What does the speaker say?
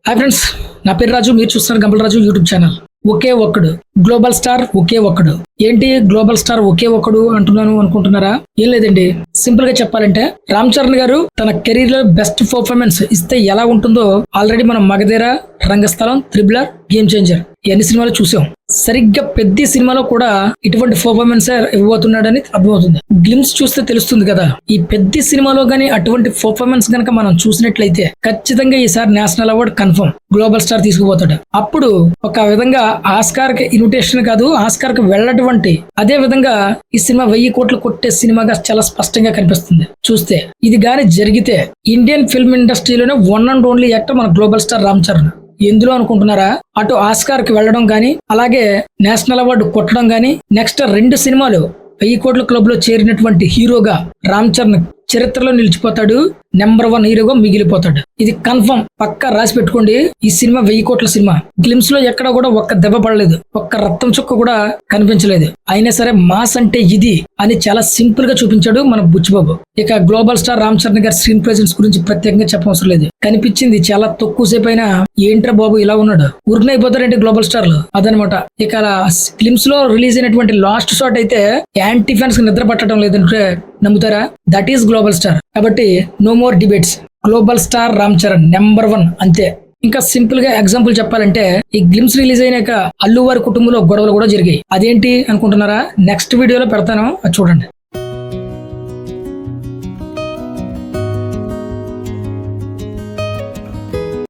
Hi friends, నా పేరు రాజు. మీరు చూస్తున్నారు గంపల రాజు యూట్యూబ్ ఛానల్. ఒకే ఒక్కడు గ్లోబల్ స్టార్, ఒకే ఒక్కడు. ఏంటి గ్లోబల్ స్టార్ ఒకే ఒక్కడు అంటున్నాను అనుకుంటున్నారా? ఏం లేదండి, సింపుల్ గా చెప్పాలంటే రామ్ చరణ్ గారు తన కెరీర్ లో బెస్ట్ పర్ఫార్మెన్స్ ఇస్తే ఎలా ఉంటుందో ఆల్రెడీ మనం మగధీర, రంగస్థలం, త్రిబులర్, గేమ్ చేంజర్ ఎన్ని సినిమాలు చూసాం. సరిగ్గా పెద్ద సినిమాలో కూడా ఇటువంటి పర్ఫార్మెన్స్ ఇవ్వబోతున్నాడని అర్థమవుతుంది. గ్లిమ్స్ చూస్తే తెలుస్తుంది కదా. ఈ పెద్ద సినిమాలో గానీ అటువంటి పర్ఫార్మెన్స్ గనక మనం చూసినట్లయితే ఖచ్చితంగా ఈసారి national award confirm global star తీసుకుపోతాడు. అప్పుడు ఒక విధంగా ఆస్కార్ కి ఇన్విటేషన్ కాదు, ఆస్కార్ కి వెళ్ళటువంటి అదే విధంగా ఈ సినిమా 1000 కోట్లు కొట్టే సినిమాగా చాలా స్పష్టంగా కనిపిస్తుంది చూస్తే. ఇది గాని జరిగితే ఇండియన్ ఫిల్మ్ ఇండస్ట్రీలోనే వన్ అండ్ ఓన్లీ యాక్టర్ మన గ్లోబల్ స్టార్ రామ్ చరణ్. ఎందులో అనుకుంటున్నారా? అటు ఆస్కార్ కి వెళ్ళడం గానీ, అలాగే నేషనల్ అవార్డు కొట్టడం గానీ, నెక్స్ట్ 2 సినిమాలు 1000 కోట్ల క్లబ్ లో చేరినటువంటి హీరోగా రామ్ చరణ్ చరిత్రలో నిలిచిపోతాడు. నెంబర్ 1 హీరోగా మిగిలిపోతాడు. ఇది కన్ఫర్మ్, పక్కా రాసి పెట్టుకోండి. ఈ సినిమా 1000 కోట్ల సినిమా. గ్లిమ్స్ లో ఎక్కడ కూడా ఒక్క దెబ్బ పడలేదు, ఒక్క రక్తం చుక్క కూడా కనిపించలేదు. అయినా సరే మాస్ అంటే ఇది అని చాలా సింపుల్ గా చూపించాడు మన బుచ్చిబాబు. ఇక గ్లోబల్ స్టార్ రామ్ చరణ్ గారి స్క్రీన్ ప్రెజెన్స్ గురించి ప్రత్యేకంగా చెప్పవసరం లేదు. కనిపించింది చాలా తక్కువ సేపు అయినా ఏంట్రా బాబు ఇలా ఉన్నాడు, ఉరినైపోతారంటే గ్లోబల్ స్టార్ లో అదనమాట. ఇక గ్లిమ్స్ లో రిలీజ్ అయినటువంటి లాస్ట్ షాట్ అయితే యాంటీ ఫ్యాన్స్ కి నిద్ర పట్టడం లేదంటే నమ్ముతారా? That is global star. కాబట్టి no more debates. Global star Ram Charan number 1 అంతే. ఇంకా సింపుల్ గా ఎగ్జాంపుల్ చెప్పాలంటే ఈ గ్లిమ్స్ రిలీజ్ అయినాక అల్లు వారి కుటుంబంలో గొడవలు కూడా జరిగాయి. అదేంటి అనుకుంటున్నారా? నెక్స్ట్ వీడియోలో పెడతాను, అది చూడండి.